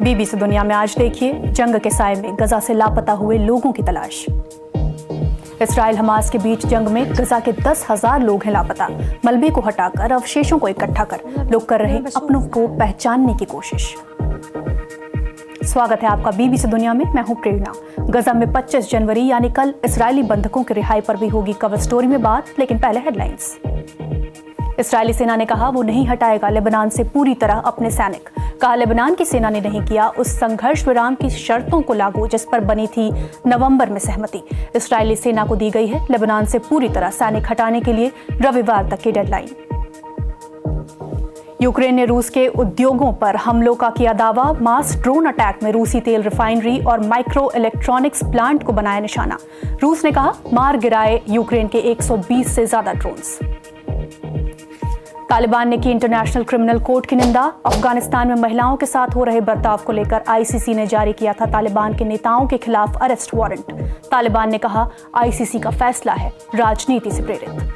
BBC दुनिया में आज देखिए जंग के साए में गजा से लापता हुए लोगों की तलाश। इसराइल हमास के बीच जंग में गजा के 10,000 लोग हैं लापता। मलबे को हटाकर अवशेषों को इकट्ठा कर लोग कर रहे अपनों को पहचानने की कोशिश। स्वागत है आपका बीबीसी दुनिया में, मैं हूं प्रेरणा। गजा में 25 जनवरी यानी कल इस्राएली बंधकों की रिहाई पर भी होगी कवर स्टोरी में बात, लेकिन पहले हेडलाइंस। इस्राएली सेना ने कहा वो नहीं हटाएगा लेबनान से पूरी तरह अपने सैनिक। कहा लेबनान की सेना ने नहीं किया उस संघर्ष विराम की शर्तों को लागू जिस पर बनी थी नवंबर में सहमति। इस्राएली सेना को दी गई है लेबनान से पूरी तरह सैनिक हटाने के लिए रविवार तक की डेडलाइन। यूक्रेन ने रूस के उद्योगों पर हमलों का किया दावा। मास ड्रोन अटैक में रूसी तेल रिफाइनरी और माइक्रो इलेक्ट्रॉनिक्स प्लांट को बनाया निशाना। रूस ने कहा मार गिराए यूक्रेन के 120 से ज्यादा ड्रोन्स। तालिबान ने की इंटरनेशनल क्रिमिनल कोर्ट की निंदा। अफगानिस्तान में महिलाओं के साथ हो रहे बर्ताव को लेकर आईसीसी ने जारी किया था तालिबान के नेताओं के खिलाफ अरेस्ट वारंट। तालिबान ने कहा आईसीसी का फैसला है राजनीति से प्रेरित।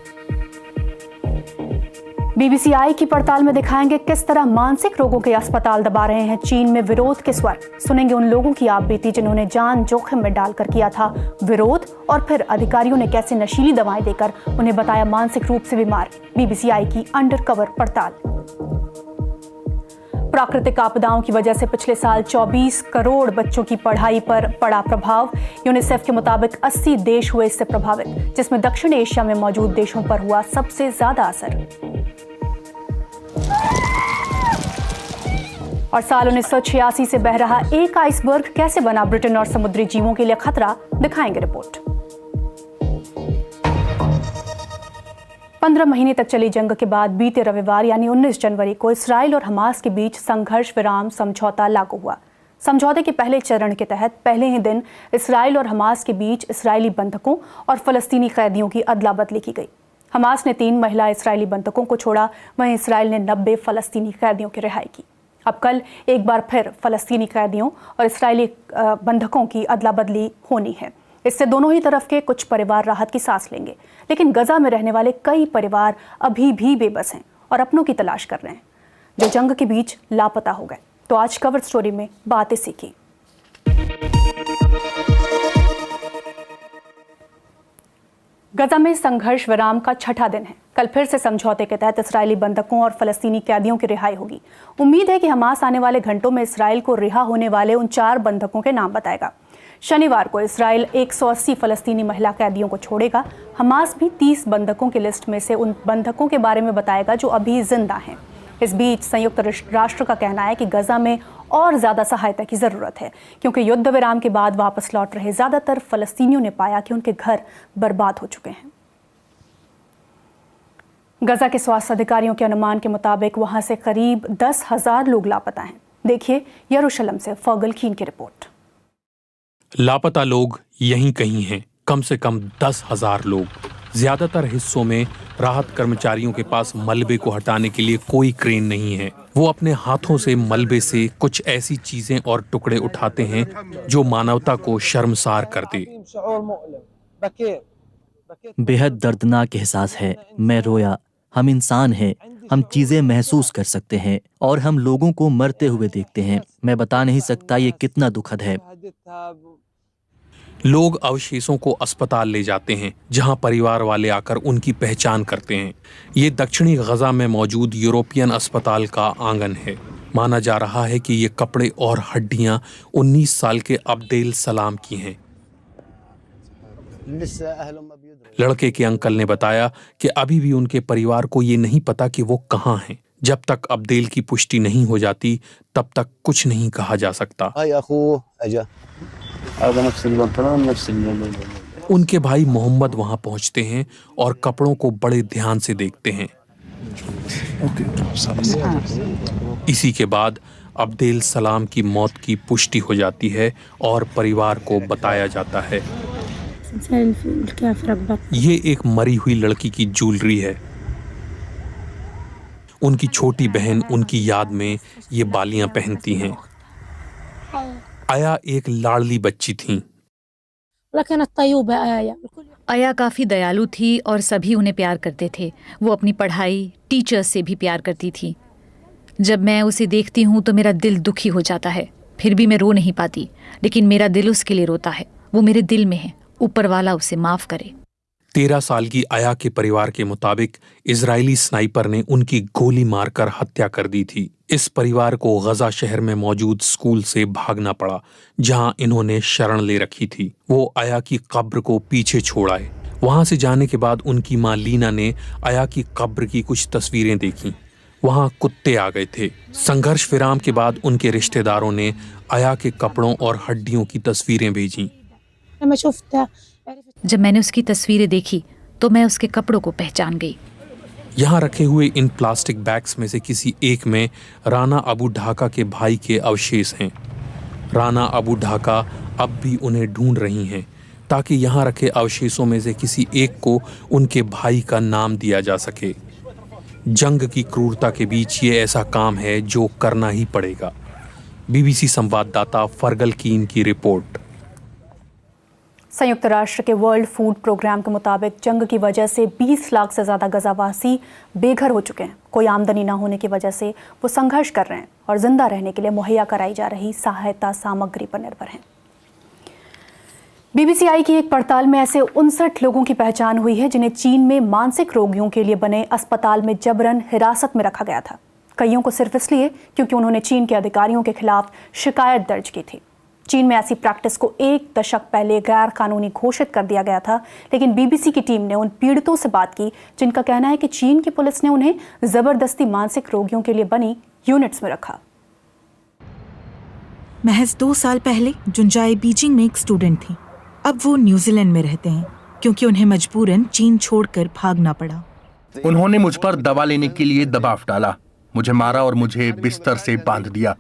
बीबीसी आई की पड़ताल में दिखाएंगे किस तरह मानसिक रोगों के अस्पताल दबा रहे हैं चीन में विरोध के स्वर। सुनेंगे उन लोगों की आप बीती जिन्होंने जान जोखिम में डालकर किया था विरोध, और फिर अधिकारियों ने कैसे नशीली दवाएं देकर उन्हें बताया मानसिक रूप से बीमार। बीबीसी आई की अंडरकवर पड़ताल। प्राकृतिक आपदाओं की वजह से पिछले साल 24 करोड़ बच्चों की पढ़ाई पर पड़ा प्रभाव। यूनिसेफ के मुताबिक 80 देश हुए इससे प्रभावित, जिसमें दक्षिण एशिया में मौजूद देशों पर हुआ सबसे ज्यादा असर। और साल 1986 से बह रहा एक आइसबर्ग कैसे बना ब्रिटेन और समुद्री जीवों के लिए खतरा, दिखाएंगे रिपोर्ट। 15 महीने तक चली जंग के बाद बीते रविवार यानी 19 जनवरी को इसराइल और हमास के बीच संघर्ष विराम समझौता लागू हुआ। समझौते के पहले चरण के तहत पहले ही दिन इसराइल और हमास के बीच इसराइली बंधकों और फलस्तीनी कैदियों की अदला बदली की गई। हमास ने 3 महिला इसराइली बंधकों को छोड़ा, वहीं इसराइल ने 90 फलस्तीनी कैदियों की रिहाई की। अब कल एक बार फिर फलस्तीनी कैदियों और इसराइली बंधकों की अदला बदली होनी है। इससे दोनों ही तरफ के कुछ परिवार राहत की सांस लेंगे, लेकिन गजा में रहने वाले कई परिवार अभी भी बेबस हैं और अपनों की तलाश कर रहे हैं जो जंग के बीच लापता हो गए। तो आज कवर स्टोरी में बात इसी की। गजा में संघर्ष विराम का छठा दिन है। कल फिर से समझौते के तहत इसराइली बंधकों और फलस्तीनी कैदियों की रिहाई होगी। उम्मीद है कि हमास आने वाले घंटों में इसराइल को रिहा होने वाले उन 4 बंधकों के नाम बताएगा। शनिवार को इसराइल 180 फलस्तीनी महिला कैदियों को छोड़ेगा। हमास भी 30 बंधकों की लिस्ट में से उन बंधकों के बारे में बताएगा जो अभी जिंदा हैं। इस बीच संयुक्त राष्ट्र का कहना है कि गजा में और ज्यादा सहायता की जरूरत है, क्योंकि युद्ध विराम के बाद वापस लौट रहे ज्यादातर फलस्तीनियों ने पाया कि उनके घर बर्बाद हो चुके हैं। गजा के स्वास्थ्य अधिकारियों के अनुमान के मुताबिक वहां से करीब 10,000 लोग लापता हैं। देखिए यरूशलेम से फगल खीन की रिपोर्ट। लापता लोग यहीं कहीं हैं, कम से कम 10,000 लोग। ज्यादातर हिस्सों में राहत कर्मचारियों के पास मलबे को हटाने के लिए कोई क्रेन नहीं है। वो अपने हाथों से मलबे से कुछ ऐसी चीजें और टुकड़े उठाते हैं जो मानवता को शर्मसार कर दे। बेहद दर्दनाक एहसास है। मैं रोया। हम इंसान हैं, हम चीजें महसूस कर सकते हैं और हम लोगों को मरते हुए देखते हैं। मैं बता नहीं सकता ये कितना दुखद है। लोग अवशेषों को अस्पताल ले जाते हैं जहां परिवार वाले आकर उनकी पहचान करते हैं। ये दक्षिणी गजा में मौजूद यूरोपियन अस्पताल का आंगन है। माना जा रहा है कि ये कपड़े और हड्डियां 19 साल के अब्देल सलाम की हैं। लड़के के अंकल ने बताया कि अभी भी उनके परिवार को ये नहीं पता कि वो कहाँ हैं। जब तक अब्देल की पुष्टि नहीं हो जाती तब तक कुछ नहीं कहा जा सकता। उनके भाई मोहम्मद वहां पहुंचते हैं और कपड़ों को बड़े ध्यान से देखते हैं। इसी के बाद अब्देल सलाम की मौत की पुष्टि हो जाती है और परिवार को बताया जाता है। ये एक मरी हुई लड़की की ज्वेलरी है। उनकी छोटी बहन उनकी याद में ये बालियां पहनती हैं। आया एक लाडली बच्ची थी। आया काफी दयालु थी और सभी उन्हें प्यार करते थे। वो अपनी पढ़ाई, टीचर्स से भी प्यार करती थी। जब मैं उसे देखती हूँ तो मेरा दिल दुखी हो जाता है। फिर भी मैं रो नहीं पाती, लेकिन मेरा दिल उसके लिए रोता है। वो मेरे दिल में है। ऊपर वाला उसे माफ करे। 13 साल की आया के परिवार के मुताबिक इजरायली स्नाइपर ने उनकी गोली मारकर हत्या कर दी थी। इस परिवार को गजा शहर में मौजूद स्कूल से भागना पड़ा, जहां इन्होंने शरण ले रखी थी। वो आया की कब्र को पीछे छोड़ आए। वहां से जाने के बाद उनकी मां लीना ने आया की कब्र की कुछ तस्वीरें देखी। वहां कुत्ते आ गए थे। संघर्ष विराम के बाद उनके रिश्तेदारों ने आया के कपड़ों और हड्डियों की तस्वीरें भेजी। जब मैंने उसकी तस्वीरें देखी तो मैं उसके कपड़ों को पहचान गई। यहाँ रखे हुए इन प्लास्टिक बैग्स में से किसी एक में राना अबू ढाका के भाई के अवशेष हैं। राना अबू ढाका अब भी उन्हें ढूंढ रही हैं, ताकि यहाँ रखे अवशेषों में से किसी एक को उनके भाई का नाम दिया जा सके। जंग की क्रूरता के बीच ये ऐसा काम है जो करना ही पड़ेगा। बीबीसी संवाददाता फरगल कीन की रिपोर्ट। संयुक्त राष्ट्र के वर्ल्ड फूड प्रोग्राम के मुताबिक जंग की वजह से 20 लाख से ज़्यादा गजावासी बेघर हो चुके हैं। कोई आमदनी न होने की वजह से वो संघर्ष कर रहे हैं और जिंदा रहने के लिए मुहैया कराई जा रही सहायता सामग्री पर निर्भर हैं। बीबीसीआई की एक पड़ताल में ऐसे 59 लोगों की पहचान हुई है जिन्हें चीन में मानसिक रोगियों के लिए बने अस्पताल में जबरन हिरासत में रखा गया था। कईयों को सिर्फ इसलिए क्योंकि उन्होंने चीन के अधिकारियों के खिलाफ शिकायत दर्ज की थी। चीन में ऐसी प्रैक्टिस को 1 दशक पहले गैर कानूनी घोषित कर दिया गया था, लेकिन बीबीसी की टीम ने उन पीड़ितों से बात की जिनका कहना है कि चीन की पुलिस ने उन्हें जबरदस्ती मानसिक रोगियों के लिए बनी यूनिट्स में रखा। महज 2 साल पहले जुनजाई बीजिंग में एक स्टूडेंट थी। अब वो न्यूजीलैंड में रहते हैं क्योंकि उन्हें मजबूरन चीन छोड़कर भागना पड़ा। उन्होंने मुझ पर दवा लेने के लिए दबाव डाला, मुझे मारा और मुझे बिस्तर से बांध दिया।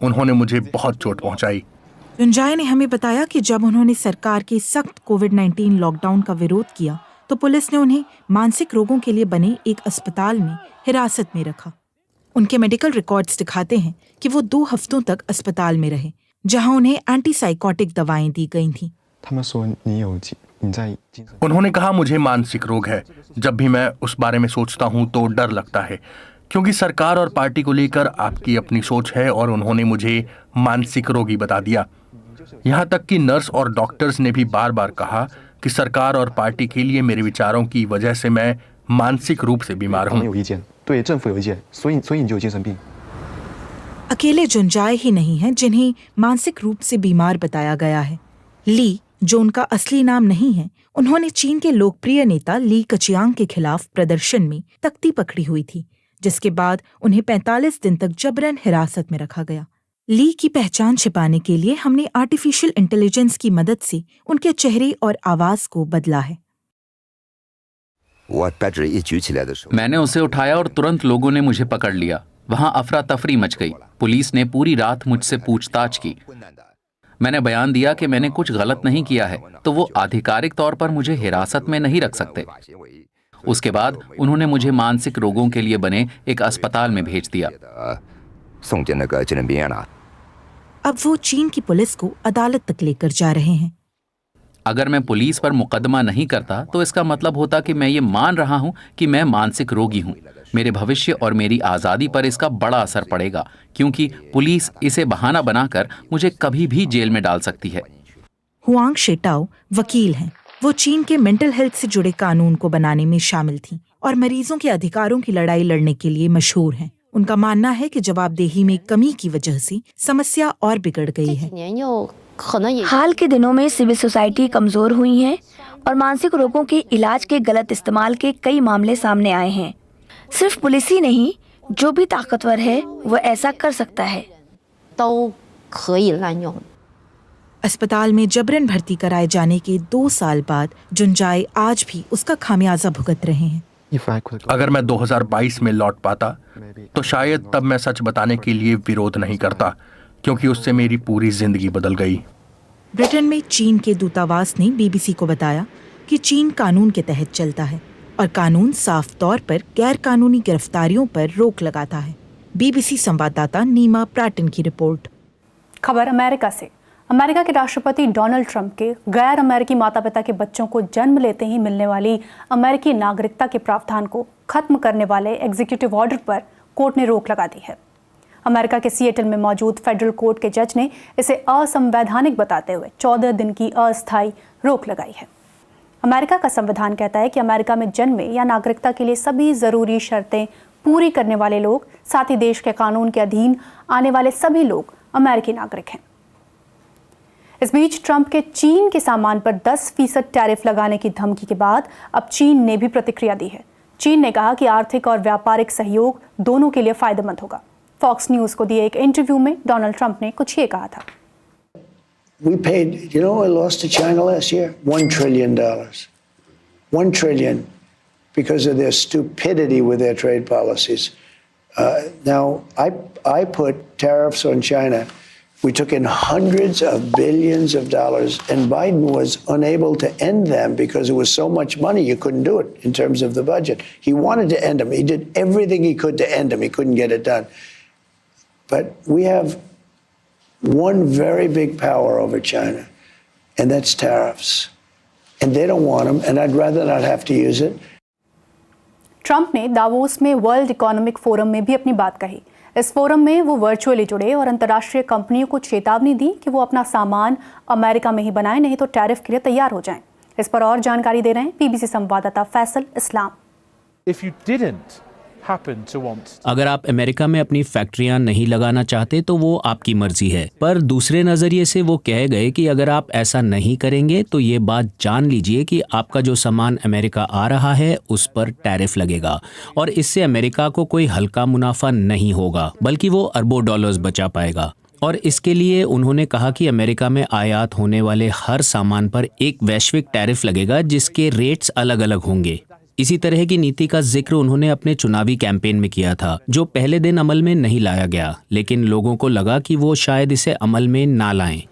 उन्होंने मुझे बहुत चोट पहुंचाई। जुनजाई ने हमें बताया कि जब उन्होंने सरकार के सख्त कोविड-19 लॉकडाउन का विरोध किया तो पुलिस ने उन्हें मानसिक रोगों के लिए बने एक अस्पताल में हिरासत में रखा। उनके मेडिकल रिकॉर्ड्स दिखाते हैं कि वो 2 हफ्तों तक अस्पताल में रहे, जहां उन्हें एंटीसाइकोटिक दवाएं दी गई थीं। उन्होंने कहा मुझे मानसिक रोग है। जब भी मैं उस बारे में सोचता हूँ तो डर लगता है, क्योंकि सरकार और पार्टी को लेकर आपकी अपनी सोच है और उन्होंने मुझे मानसिक रोगी बता दिया। यहाँ तक कि नर्स और डॉक्टर्स ने भी बार बार कहा कि सरकार और पार्टी के लिए मेरे विचारों की वजह से मैं मानसिक रूप से बीमार हूँ। अकेले जुनजाई ही नहीं हैं जिन्हें मानसिक रूप से बीमार बताया गया है। ली, जो उनका असली नाम नहीं है, उन्होंने चीन के लोकप्रिय नेता ली कचियांग के खिलाफ प्रदर्शन में तख्ती पकड़ी हुई थी, जिसके बाद उन्हें 45 दिन तक जबरन हिरासत में रखा गया। ली की पहचान छिपाने के लिए हमने आर्टिफिशियल इंटेलिजेंस की मदद से उनके चेहरे और आवाज को बदला है। मैंने उसे उठाया और तुरंत लोगों ने मुझे पकड़ लिया। वहां अफरा तफरी मच गई। पुलिस ने पूरी रात मुझसे पूछताछ की। मैंने बयान दिया कि मैंने कुछ गलत नहीं किया है, तो वो आधिकारिक तौर पर मुझे हिरासत में नहीं रख सकते। उसके बाद उन्होंने मुझे मानसिक रोगों के लिए बने एक अस्पताल में भेज दिया। अब वो चीन की पुलिस को अदालत तक लेकर जा रहे हैं। अगर मैं पुलिस पर मुकदमा नहीं करता तो इसका मतलब होता कि मैं ये मान रहा हूँ कि मैं मानसिक रोगी हूँ। मेरे भविष्य और मेरी आज़ादी पर इसका बड़ा असर पड़ेगा, क्योंकि पुलिस इसे बहाना बनाकर मुझे कभी भी जेल में डाल सकती है। हुआंग शेटाओ वकील हैं। वो चीन के मेंटल हेल्थ से जुड़े कानून को बनाने में शामिल थीं और मरीजों के अधिकारों की लड़ाई लड़ने के लिए मशहूर हैं। उनका मानना है कि जवाबदेही में कमी की वजह से समस्या और बिगड़ गई है। हाल के दिनों में सिविल सोसाइटी कमजोर हुई है और मानसिक रोगों के इलाज के गलत इस्तेमाल के कई मामले सामने आए हैं। सिर्फ पुलिस ही नहीं, जो भी ताकतवर है वो ऐसा कर सकता है। अस्पताल में जबरन भर्ती कराए जाने के 2 साल बाद जुनजाई आज भी उसका खामियाजा भुगत रहे हैं। अगर मैं 2022 में लौट पाता तो शायद तब मैं सच बताने के लिए विरोध नहीं करता, क्योंकि उससे मेरी पूरी जिंदगी बदल गई। ब्रिटेन में चीन के दूतावास ने बीबीसी को बताया कि चीन कानून के तहत चलता है और कानून साफ तौर पर गैर कानूनी गिरफ्तारियों पर रोक लगाता है। बीबीसी संवाददाता नीमा प्राटन की रिपोर्ट। खबर अमेरिका से। अमेरिका के राष्ट्रपति डोनाल्ड ट्रंप के गैर अमेरिकी माता पिता के बच्चों को जन्म लेते ही मिलने वाली अमेरिकी नागरिकता के प्रावधान को खत्म करने वाले एग्जीक्यूटिव ऑर्डर पर कोर्ट ने रोक लगा दी है। अमेरिका के सिएटल में मौजूद फेडरल कोर्ट के जज ने इसे असंवैधानिक बताते हुए 14 दिन की अस्थायी रोक लगाई है। अमेरिका का संविधान कहता है कि अमेरिका में जन्मे या नागरिकता के लिए सभी जरूरी शर्तें पूरी करने वाले लोग, साथ ही देश के कानून के अधीन आने वाले सभी लोग अमेरिकी नागरिक हैं। इस बीच ट्रंप के चीन के सामान पर 10% टैरिफ लगाने की धमकी के बाद अब चीन ने भी प्रतिक्रिया दी है। चीन ने कहा कि आर्थिक और व्यापारिक सहयोग दोनों के लिए फायदेमंद होगा। फॉक्स न्यूज को दिए एक इंटरव्यू में डोनाल्ड ट्रंप ने कुछ ये कहा था। We paid, I lost to China last year, $1 trillion. $1 trillion because of their stupidity with their trade policies. Now, I put tariffs on China. We took in hundreds of billions of dollars, and Biden was unable to end them because it was so much money, you couldn't do it in terms of the budget. He wanted to end them. He did everything he could to end them. He couldn't get it done. But we have one very big power over China, and that's tariffs. And they don't want them, and I'd rather not have to use it. Trump ने Davos में world economic forum में भी अपनी बात कही। इस forum में वो वर्चुअली जुड़े और अंतर्राष्ट्रीय कंपनियों को चेतावनी दी कि वो अपना सामान अमेरिका में ही बनाएं, नहीं तो टैरिफ के लिए तैयार हो जाएं। इस पर और जानकारी दे रहे हैं बीबीसी संवाददाता फैसल इस्लाम। अगर आप अमेरिका में अपनी फैक्ट्रियां नहीं लगाना चाहते तो वो आपकी मर्जी है, पर दूसरे नजरिए से वो कह गए कि अगर आप ऐसा नहीं करेंगे तो ये बात जान लीजिए कि आपका जो सामान अमेरिका आ रहा है उस पर टैरिफ लगेगा और इससे अमेरिका को कोई हल्का मुनाफा नहीं होगा, बल्कि वो अरबों डॉलर्स बचा पाएगा। और इसके लिए उन्होंने कहा कि अमेरिका में आयात होने वाले हर सामान पर एक वैश्विक टैरिफ लगेगा जिसके रेट्स अलग अलग होंगे। इसी तरह की नीति का जिक्र उन्होंने अपने चुनावी कैंपेन में किया था, जो पहले दिन अमल में नहीं लाया गया, लेकिन लोगों को लगा कि वो शायद इसे अमल में ना लाएं।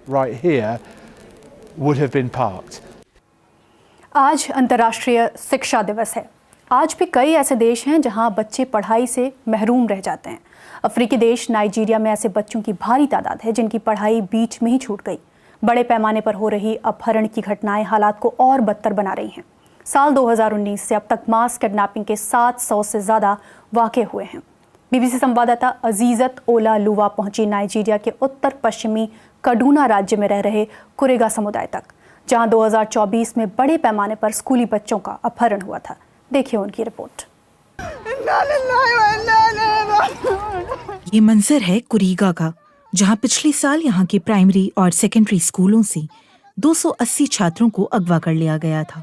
आज अंतर्राष्ट्रीय शिक्षा दिवस है। आज भी कई ऐसे देश हैं जहां बच्चे पढ़ाई से महरूम रह जाते हैं। अफ्रीकी देश नाइजीरिया में ऐसे बच्चों की भारी तादाद है जिनकी पढ़ाई बीच में ही छूट गई। बड़े पैमाने पर हो रही अपहरण की घटनाएं हालात को और बदतर बना रही हैं। साल 2019 से अब तक मास किडनैपिंग के 700 से ज़्यादा वाक़े हुए हैं। बीबीसी संवाददाता अजीजत ओला लुवा पहुंची नाइजीरिया के उत्तर पश्चिमी kaduna राज्य में रह रहे कुरेगा समुदाय तक, जहां 2024 में बड़े पैमाने पर स्कूली बच्चों का अपहरण हुआ था। देखिए उनकी रिपोर्ट। ये मंजर है कुरीगा का, जहां पिछले साल यहां के प्राइमरी और सेकेंडरी स्कूलों से 280 छात्रों को अगवा कर लिया गया था।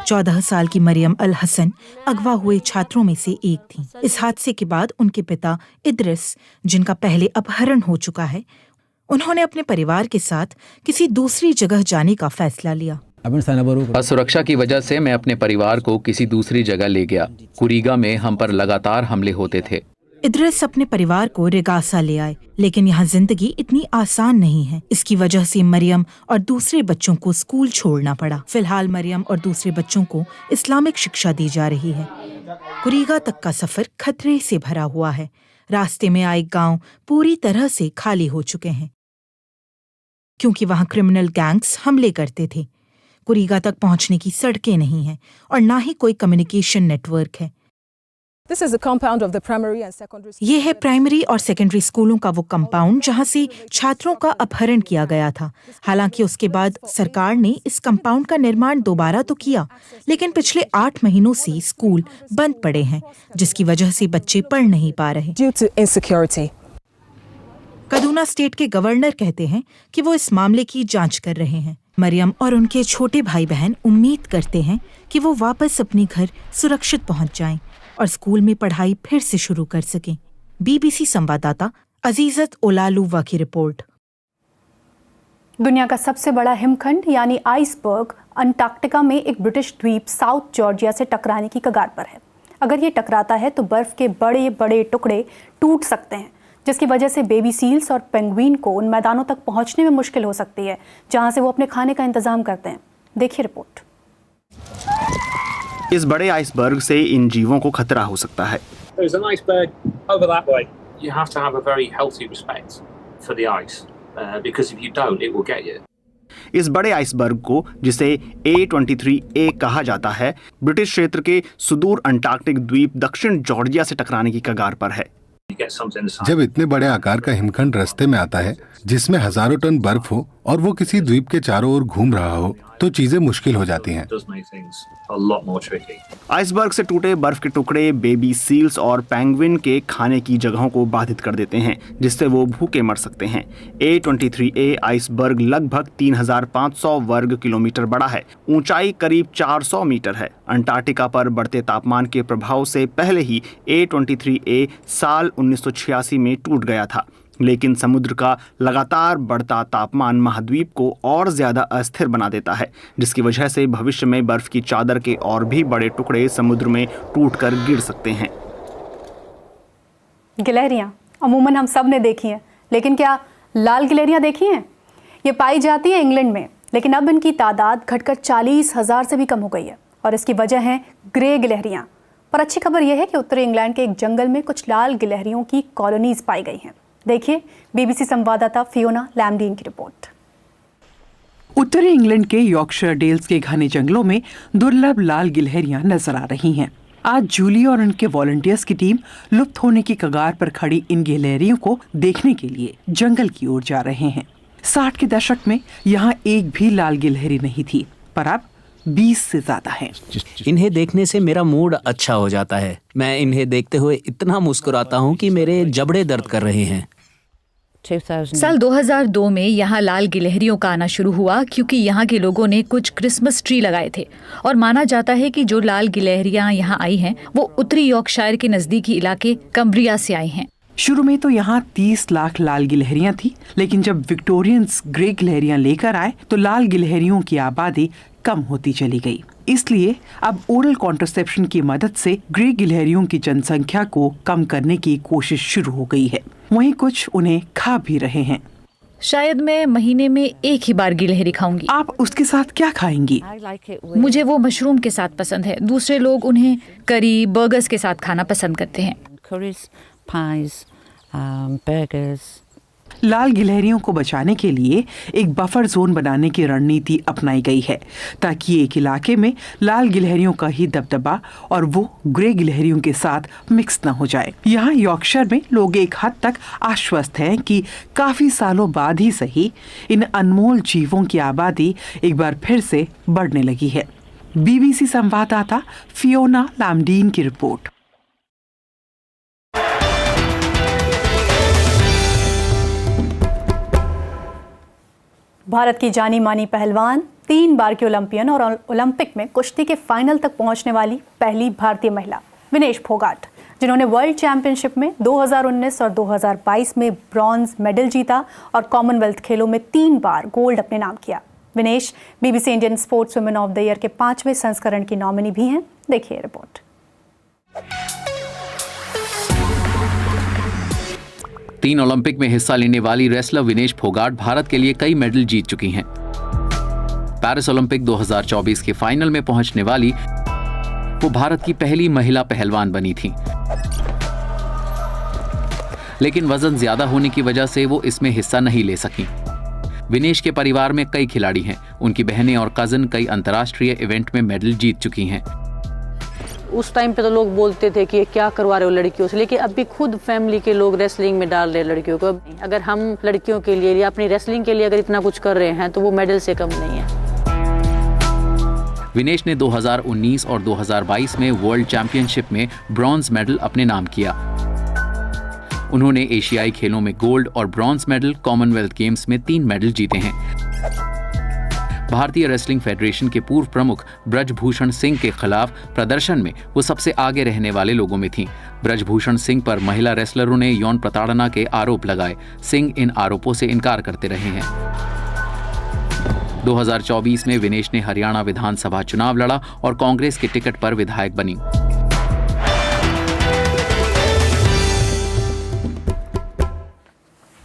14 साल की मरियम अल हसन अगवा हुए छात्रों में से एक थी। इस हादसे के बाद उनके पिता इद्रिस, जिनका पहले अपहरण हो चुका है, उन्होंने अपने परिवार के साथ किसी दूसरी जगह जाने का फैसला लिया। असुरक्षा की वजह से मैं अपने परिवार को किसी दूसरी जगह ले गया। कुरीगा में हम पर लगातार हमले होते थे। इद्रिस अपने परिवार को रिगासा ले आए, लेकिन यहाँ जिंदगी इतनी आसान नहीं है। इसकी वजह से मरियम और दूसरे बच्चों को स्कूल छोड़ना पड़ा। फिलहाल मरियम और दूसरे बच्चों को इस्लामिक शिक्षा दी जा रही है। कुरीगा तक का सफर खतरे से भरा हुआ है। रास्ते में आए गांव पूरी तरह से खाली हो चुके हैं, क्योंकि वहां क्रिमिनल गैंग्स हमले करते थे। कुरीगा तक पहुंचने की सड़कें नहीं हैं और ना ही कोई कम्युनिकेशन नेटवर्क है। ये है प्राइमरी और सेकेंडरी स्कूलों का वो कंपाउंड जहां से छात्रों का अपहरण किया गया था। हालांकि उसके बाद सरकार ने इस कंपाउंड का निर्माण दोबारा तो किया, लेकिन पिछले 8 महीनों से स्कूल बंद पड़े हैं, जिसकी वजह से बच्चे पढ़ नहीं पा रहे। kaduna स्टेट के गवर्नर कहते हैं कि वो इस मामले की जांच कर रहे हैं। मरियम और उनके छोटे भाई बहन उम्मीद करते हैं कि वो वापस अपने घर सुरक्षित पहुंच जाएं और स्कूल में पढ़ाई फिर से शुरू कर सकें। बीबीसी संवाददाता अजीजत ओलालुवा की रिपोर्ट। दुनिया का सबसे बड़ा हिमखंड यानी आइसबर्ग अंटार्कटिका में एक ब्रिटिश द्वीप साउथ जॉर्जिया से टकराने की कगार पर है। अगर ये टकराता है तो बर्फ के बड़े बड़े टुकड़े टूट सकते हैं, जिसकी वजह से बेबी सील्स और पेंगुइन को उन मैदानों तक पहुंचने में मुश्किल हो सकती है जहां से वो अपने खाने का इंतजाम करते हैं। देखिए रिपोर्ट। इस बड़े आइसबर्ग से इन जीवों को खतरा हो सकता है। इस बड़े आइसबर्ग को, जिसे A23A कहा जाता है, ब्रिटिश क्षेत्र के सुदूर अंटार्कटिक द्वीप दक्षिण जॉर्जिया से टकराने की कगार पर है। जब इतने बड़े आकार का हिमखंड रास्ते में आता है जिसमें हजारों टन बर्फ हो और वो किसी द्वीप के चारों ओर घूम रहा हो तो चीजें मुश्किल हो जाती हैं। आइसबर्ग से टूटे बर्फ के टुकड़े बेबी सील्स और पेंगुइन के खाने की जगहों को बाधित कर देते हैं, जिससे वो भूखे मर सकते हैं। A23A आइसबर्ग लगभग 3,500 वर्ग किलोमीटर बड़ा है। ऊंचाई करीब 400 मीटर है। अंटार्कटिका पर बढ़ते तापमान के प्रभाव से पहले ही A23A साल 1986 में टूट गया था, लेकिन समुद्र का लगातार बढ़ता तापमान महाद्वीप को और ज्यादा अस्थिर बना देता है, जिसकी वजह से भविष्य में बर्फ की चादर के और भी बड़े टुकड़े समुद्र में टूटकर गिर सकते हैं। गिलहरियां अमूमन हम सब ने देखी हैं, लेकिन क्या लाल गिलहरियां देखी हैं? ये पाई जाती है इंग्लैंड में, लेकिन अब इनकी तादाद घटकर 40,000 से भी कम हो गई है और इसकी वजह है ग्रे गिलहरियां। पर अच्छी खबर यह है कि उत्तरी इंग्लैंड के एक जंगल में कुछ लाल गिलहरियों की कॉलोनीज पाई गई हैं। देखिए BBC संवाददाता फियोना लैमडीन की रिपोर्ट। उत्तरी इंग्लैंड के यॉर्कशायर डेल्स के घने जंगलों में दुर्लभ लाल गिलहरियां नजर आ रही हैं। आज जूली और उनके वॉलंटियर्स की टीम लुप्त होने की कगार पर खड़ी इन गिलहरियों को देखने के लिए जंगल की ओर जा रहे हैं। 60 के दशक में यहाँ एक भी लाल गिलहरी नहीं थी, पर अब 20 से ज्यादा है। इन्हें देखने से मेरा मूड अच्छा हो जाता है। मैं इन्हें देखते हुए इतना मुस्कुराता हूँ कि मेरे जबड़े दर्द कर रहे हैं। साल 2002 में यहाँ लाल गिलहरियों का आना शुरू हुआ क्योंकि यहाँ के लोगों ने कुछ क्रिसमस ट्री लगाए थे और माना जाता है कि जो लाल गिलहरियाँ यहाँ आई हैं वो उत्तरी यॉर्कशायर के नजदीकी इलाके कम्ब्रिया से आई हैं। शुरू में तो यहाँ 30 लाख लाल गिलहरियां थी, लेकिन जब विक्टोरियंस ग्रे गिलहरियां लेकर आए तो लाल गिलहरियों की आबादी कम होती चली गई। इसलिए अब ओरल कॉन्ट्रासेप्शन की मदद से ग्रे गिलहरियों की जनसंख्या को कम करने की कोशिश शुरू हो गई है। वहीं कुछ उन्हें खा भी रहे हैं। शायद मैं महीने में एक ही बार गिलहरी खाऊंगी। आप उसके साथ क्या खाएंगी? मुझे वो मशरूम के साथ पसंद है। दूसरे लोग उन्हें करी, बर्गर्स के साथ खाना पसंद करते हैं। लाल गिलहरियों को बचाने के लिए एक बफर जोन बनाने की रणनीति अपनाई गई है, ताकि एक इलाके में लाल गिलहरियों का ही दबदबा और वो ग्रे गिलहरियों के साथ मिक्स न हो जाए। यहाँ यॉर्कशायर में लोग एक हद तक आश्वस्त हैं कि काफी सालों बाद ही सही इन अनमोल जीवों की आबादी एक बार फिर से बढ़ने लगी है। BBC संवाददाता फियोना लैमडीन की रिपोर्ट। भारत की जानी मानी पहलवान, 3 बार की ओलंपियन और ओलंपिक में कुश्ती के फाइनल तक पहुंचने वाली पहली भारतीय महिला विनेश फोगाट, जिन्होंने वर्ल्ड चैंपियनशिप में 2019 और 2022 में ब्रॉन्ज मेडल जीता और कॉमनवेल्थ खेलों में 3 बार गोल्ड अपने नाम किया। Vinesh BBC Indian sports women of the year के 5वें संस्करण की नॉमिनी भी हैं। देखिए रिपोर्ट। तीन ओलंपिक में हिस्सा लेने वाली रेसलर विनेश फोगाट भारत के लिए कई मेडल जीत चुकी हैं। पेरिस ओलंपिक 2024 के फाइनल में पहुंचने वाली वो भारत की पहली महिला पहलवान बनी थी, लेकिन वजन ज्यादा होने की वजह से वो इसमें हिस्सा नहीं ले सकी। विनेश के परिवार में कई खिलाड़ी हैं। उनकी बहनें और कजिन कई अंतर्राष्ट्रीय इवेंट में मेडल जीत चुकी हैं। उस टाइम पे तो लोग बोलते थे कि ये क्या करवा रहे हो लड़कियों से, लेकिन अभी खुद फैमिली के लोग रेसलिंग में डाल रहे हैं लड़कियों को। अगर हम लड़कियों के लिए या अपनी रेसलिंग के लिए अगर इतना कुछ कर रहे हैं तो वो मेडल से कम नहीं है। विनेश ने 2019 और 2022 में वर्ल्ड चैंपियनशिप में ब्रॉन्ज मेडल अपने नाम किया। उन्होंने एशियाई खेलों में गोल्ड और ब्रॉन्ज मेडल, कॉमनवेल्थ गेम्स में 3 मेडल जीते हैं। भारतीय रेसलिंग फेडरेशन के पूर्व प्रमुख ब्रजभूषण सिंह के खिलाफ प्रदर्शन में वो सबसे आगे रहने वाले लोगों में थीं। ब्रजभूषण सिंह पर महिला रेसलरों ने यौन प्रताड़ना के आरोप लगाए। सिंह इन आरोपों से इनकार करते रहे हैं। 2024 में विनेश ने हरियाणा विधानसभा चुनाव लड़ा और कांग्रेस के टिकट पर विधायक बनी।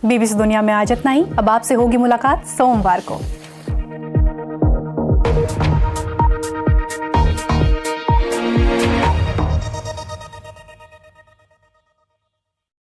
BBC दुनिया में आज इतना ही। अब आपसे होगी मुलाकात सोमवार को।